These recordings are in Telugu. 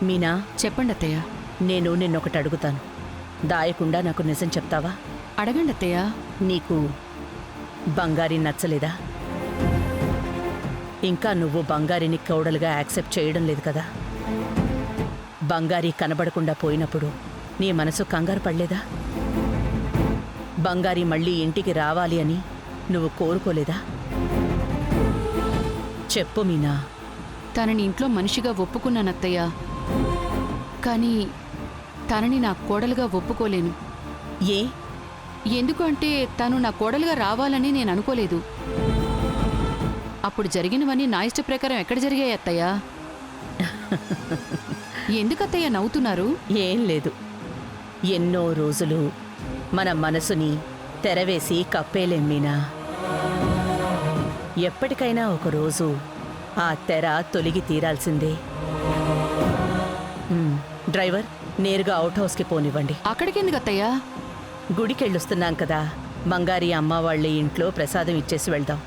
మీనా, చెప్పండి అత్తయ్య. నేను నిన్నొకటి అడుగుతాను. దాయకుండా నాకు నిజం చెప్తావా? అడగండి అత్తయ్య. నీకు బంగారి నచ్చలేదా? ఇంకా నువ్వు బంగారిని కౌడలుగా యాక్సెప్ట్ చేయడం లేదు కదా? బంగారి కనబడకుండా పోయినప్పుడు నీ మనసు కంగారు పడలేదా? బంగారి మళ్ళీ ఇంటికి రావాలి అని నువ్వు కోరుకోలేదా? చెప్పు మీనా. తనని ఇంట్లో మనిషిగా ఒప్పుకున్నానత్తయ్య. కానీ తనని నా కోడలుగా ఒప్పుకోలేను. ఏ? ఎందుకంటే తను నా కోడలుగా రావాలని నేను అనుకోలేదు. అప్పుడు జరిగినవన్నీ నా ఇష్ట ప్రకారం ఎక్కడ జరిగాయి అత్తయ్య? ఎందుకత్తయ్య నవ్వుతున్నారు? ఏం లేదు. ఎన్నో రోజులు మన మనసుని తెరవేసి కప్పేలేం మీనా. ఎప్పటికైనా ఒకరోజు ఆ తెర తొలగి తీరాల్సిందే. డ్రైవర్, నేరుగా అవుట్ హౌస్కి పోనివ్వండి. అక్కడికెందుకు అత్తయ్య? గుడికెళ్ళొస్తున్నాం కదా, బంగారి అమ్మ వాళ్ళ ఇంట్లో ప్రసాదం ఇచ్చేసి వెళ్దాం.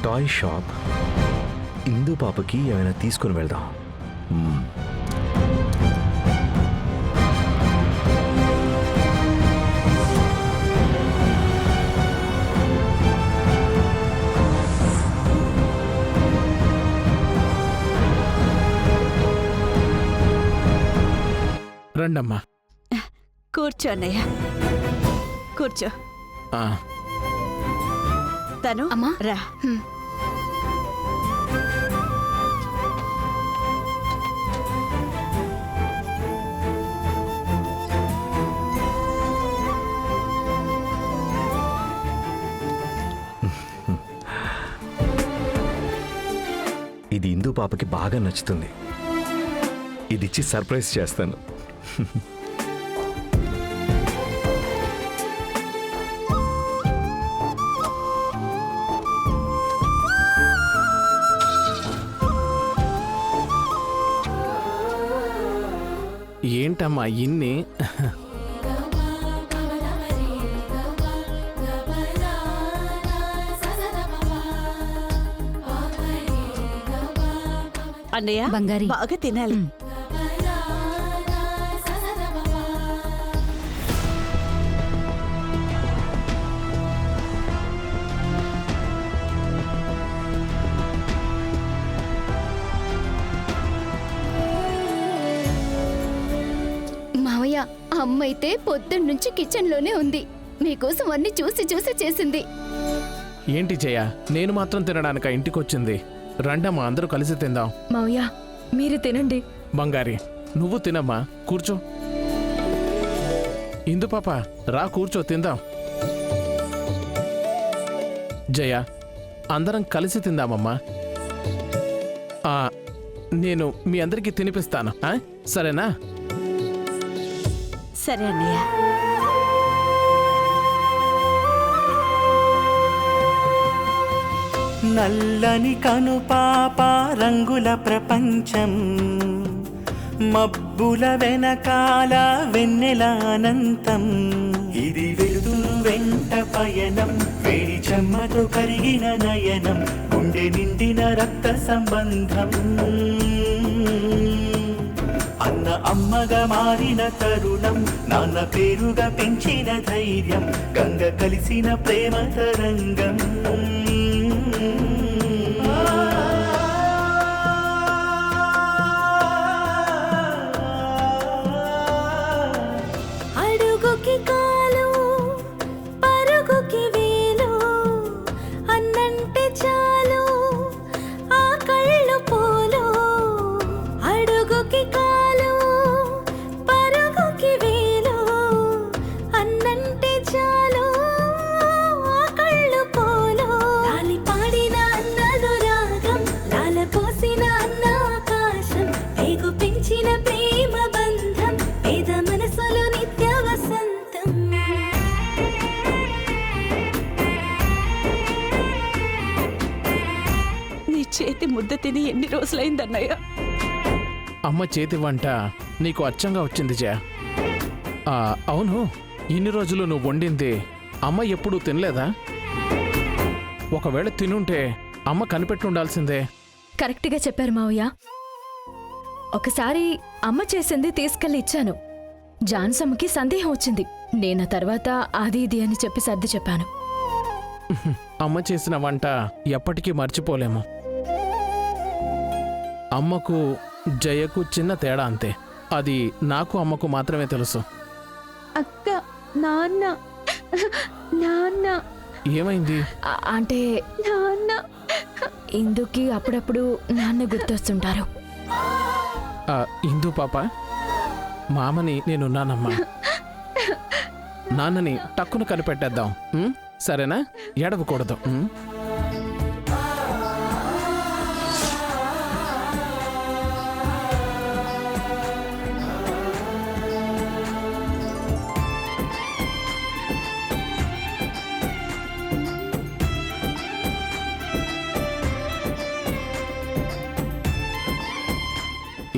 Toy shop. ఇందు పాపకి ఏమైనా తీసుకుని వెళ్దాం. రండమ్మా. కూర్చో అన్నయ్య, కూర్చో. తను అమ్మా రా. ఇది ఇందు పాపకి బాగా నచ్చుతుంది. ఇదిచ్చి సర్ప్రైజ్ చేస్తాను. ఏంటమ్మా ఇన్ని? అన్నయ్య, బంగారి బాగా తినాలి. మావయ్య, అమ్మైతే పొద్దున్నుంచి కిచెన్లోనే ఉంది. మీకోసం అన్ని చూసి చూసి చేసింది. ఏంటి జయ, నేను మాత్రం తినడానిక ఇంటికొచ్చింది? రండమ్మా, అందరూ కలిసి తిందాం. మావయ్య, మీరు తినండి. బంగారి, నువ్వు తినమ్మా, కూర్చో. ఇందు పాప, రా కూర్చో, తిందాం. జయ, అందరం కలిసి తిందామమ్మా. నేను మీ అందరికీ తినిపిస్తాను, సరేనా? సరే అన్నయ్య. నల్లని కనుపాప రంగుల ప్రపంచం, మబ్బుల వెనకాల వెన్నెల అనంతం. ఇది వెలుతురు వెంట పయనం, వేడి చెమ్మతో కరిగిన నయనం, గుండె నిండిన రక్త సంబంధం. అన్న అమ్మగా మారిన తరుణం, నాన్న పేరుగా పెంచిన ధైర్యం, గంగ కలిసిన ప్రేమ తరంగం. అడుగుకి కాలు, పరుగుకి వేలు, అన్నంటే చాలు ఆ కళ్ళు పోలు. అడుగుకి కాలు, పరుగుకి వేలు, అన్నంటే చాలు ఆ కళ్ళు పోలు. చేతి ముద్ద తిని ఎన్ని రోజులైందన్నయ్య. అమ్మ చేతి వంట నీకు అచ్చంగా వచ్చింది జయ. అవును, ఇన్ని రోజులు నువ్వు వండింది అమ్మ ఎప్పుడూ తినలేదా? ఒకవేళ తినుంటే అమ్మ కనిపెట్టి ఉండాల్సిందే. కరెక్ట్గా చెప్పారు మావయ్య. ఒకసారి అమ్మ చేసింది తీసుకెళ్లి ఇచ్చాను. జాన్సమ్మకి సందేహం వచ్చింది. నేను తర్వాత అది ఇది అని చెప్పి సర్ది చెప్పాను. అమ్మ చేసిన వంట ఎప్పటికీ మర్చిపోలేము. అమ్మకు జయకు చిన్న తేడా అంతే. అది నాకు అమ్మకు మాత్రమే తెలుసు. అక్క, నాన్న నాన్న ఏమైంది? అంటే నాన్న ఇందుకి అప్పుడప్పుడు నాన్న గుర్తొస్తుంటారు. ఇందు పాప, మామని నేనున్నానమ్మా. నాన్నని టక్కున కనిపెట్టేద్దాం, సరేనా? ఏడవకూడదు.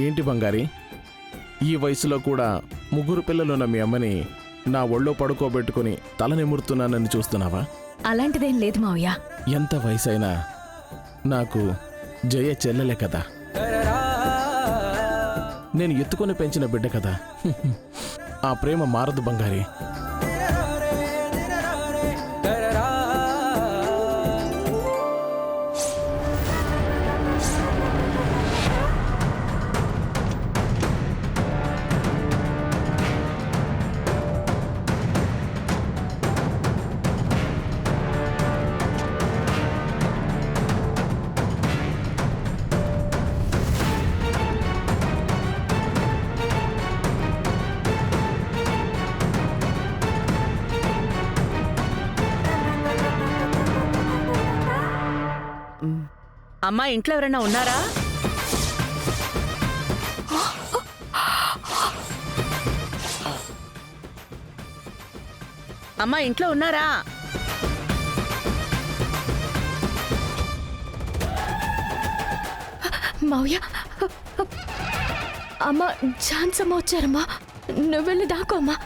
ఏంటి బంగారి, ఈ వయసులో కూడా ముగ్గురు పిల్లలున్న మీ అమ్మని నా ఒళ్ళో పడుకోబెట్టుకుని తల నిమురుతున్నానని చూస్తున్నావా? అలాంటిదేం లేదు మావయ్య. ఎంత వయసైనా నాకు జయ చెల్లెలే కదా. నేను ఎత్తుకొని పెంచిన బిడ్డ కదా. ఆ ప్రేమ మారదు బంగారి. అమ్మా, ఇంట్లో ఎవరైనా ఉన్నారా? అమ్మా, ఇంట్లో ఉన్నారా? మావయ్య, అమ్మ, ఝాన్సమ్మ వచ్చారమ్మా. నువ్వు వెళ్ళి దాకో అమ్మా.